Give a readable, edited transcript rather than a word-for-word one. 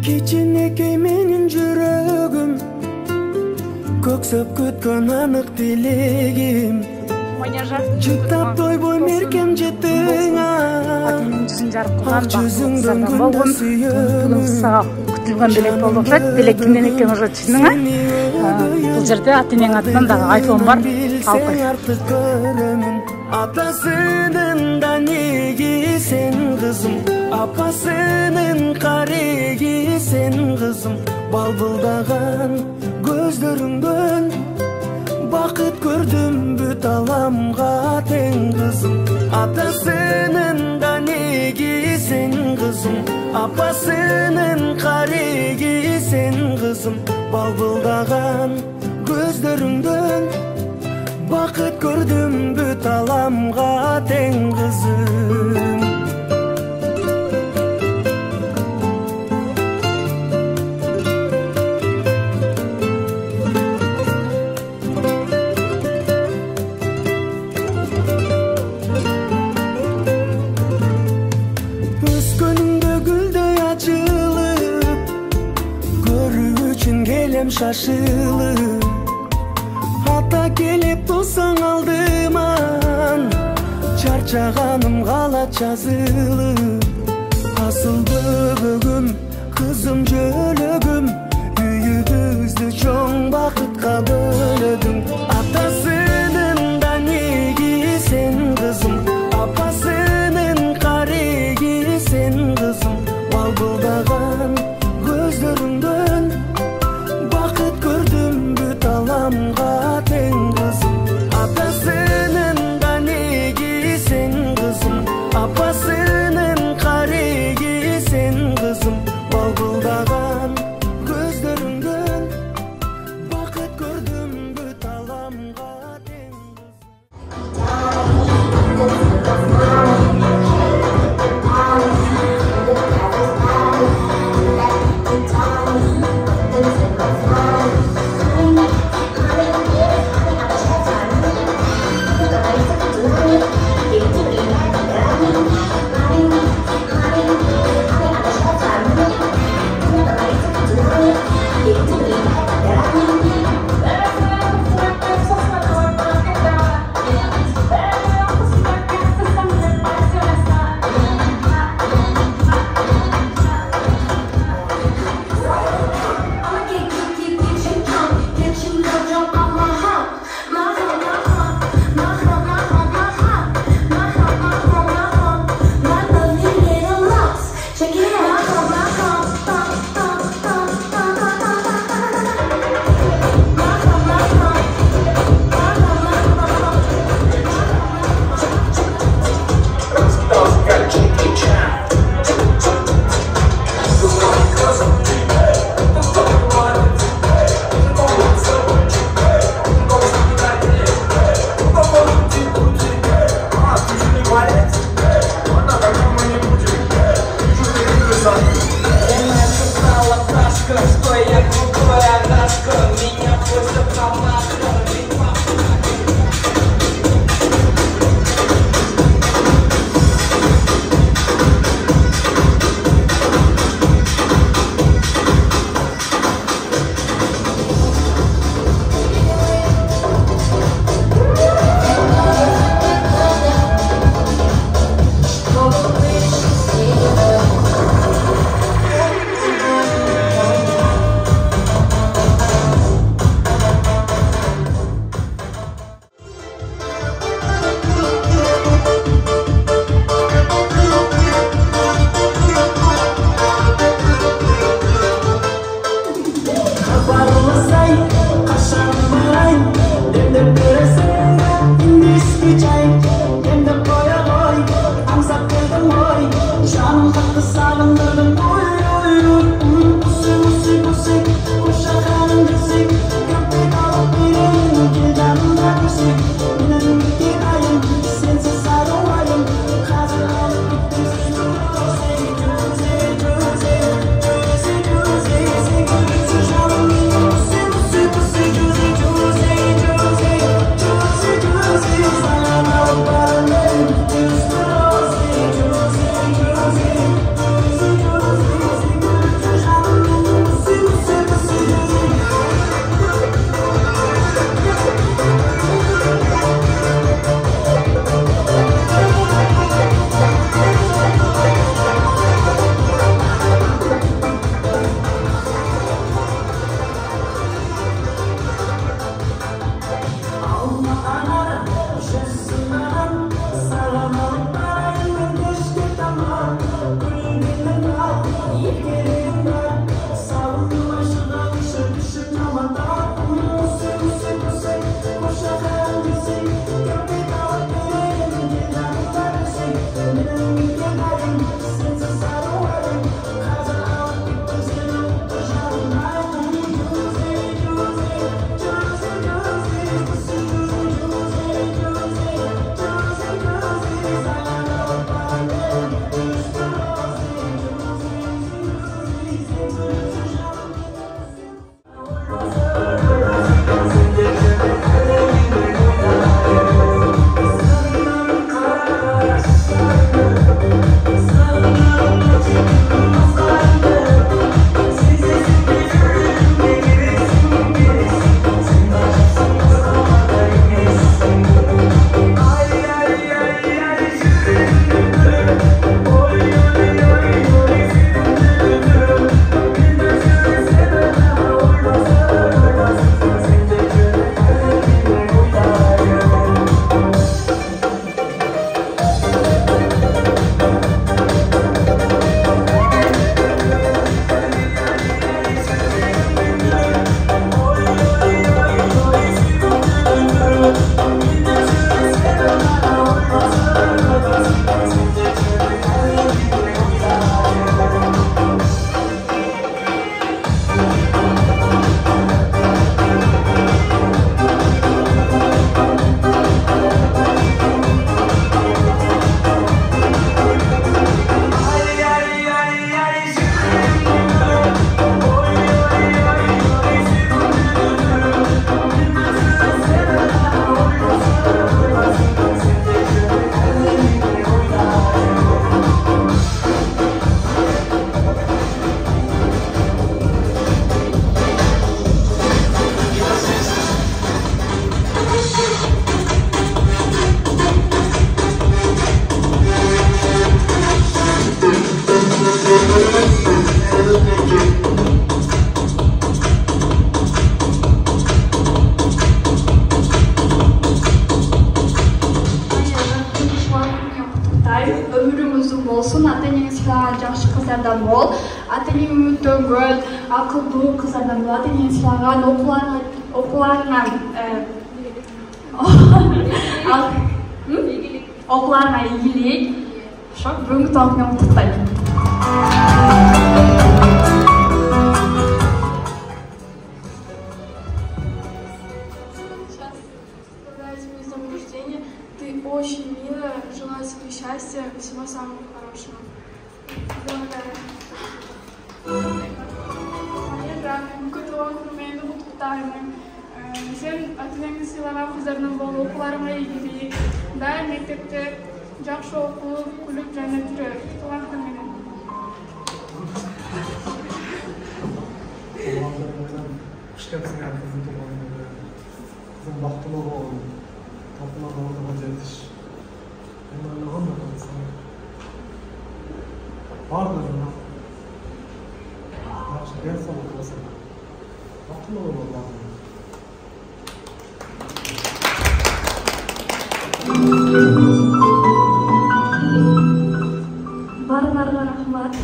Кичинекей менин жүрөгүм, көксөп күткөн анык тилегим. Жыттап тойбой меркем жеттиң ак жүзүңдөн күндө сүйөмүн. Күтүлгөн делек болду окшойт. Делек кимден экенин уже түшүндүң, бул жерде ата энең атынан дагы айтылым бар. Атасынын да неги сен кызым, апасынын кареги сен кызым. Балбылдаган көздөрүңдөн бакыт көрдүм бүт аламга тең кызым. Атасынын да неги сен кызым, апасынын кареги сен кызым. Балбылдаган көздөрүңдөн бакыт көрдүм бүт аламга тең кызым. Өскөнүңдө гүлдөй ачылып, көрүү үчүн келем шашылып. Ата келип турсаң алдыман, чарчаганым калат жазылып. Асылбөгүм, кызым жөлөгүм, үйүбүздү чоң бакытка бөлөдүң. Атасынын да неги сен кызым, апасынын кареги сен кызым. Балбылдаган көздөрүңдөн бакыт көрдүм бүт аламга тең кызым. Атасынын да неги сен кызым, апасынын кареги сен кызым. Балбылдаган көздөрүңдөн бакыт көрдүм адам бол. Ата-эне үміттөнгөн, ақылдуу кыз адам бол. Ата-эне сыйлаган, окууларыңа ийгилик. Ошо бүгүнкү талкуу менен куттуктайм. Ты очень милая, желаю тебе счастья, всего самого хорошего. Благодарю. Моя дорогая, бүгүнкү талкуу менен куттуктайм. Сен ата-энеңдин сыйлаган кыздарынан бол, окууларыңа ийгилик. Дайым мектепте жакшы окуп, күлүп жана жүрө. Туган күн менен. Кичкенесиңер кыздын туганы менен. Кызың бактылуу болуп, татыман ордуга жетиш. Мен ойлогом да калсам. Бардыгына. Жакшы денсаулык болсо. Бактылуу болот. Баарыңарга рахмат.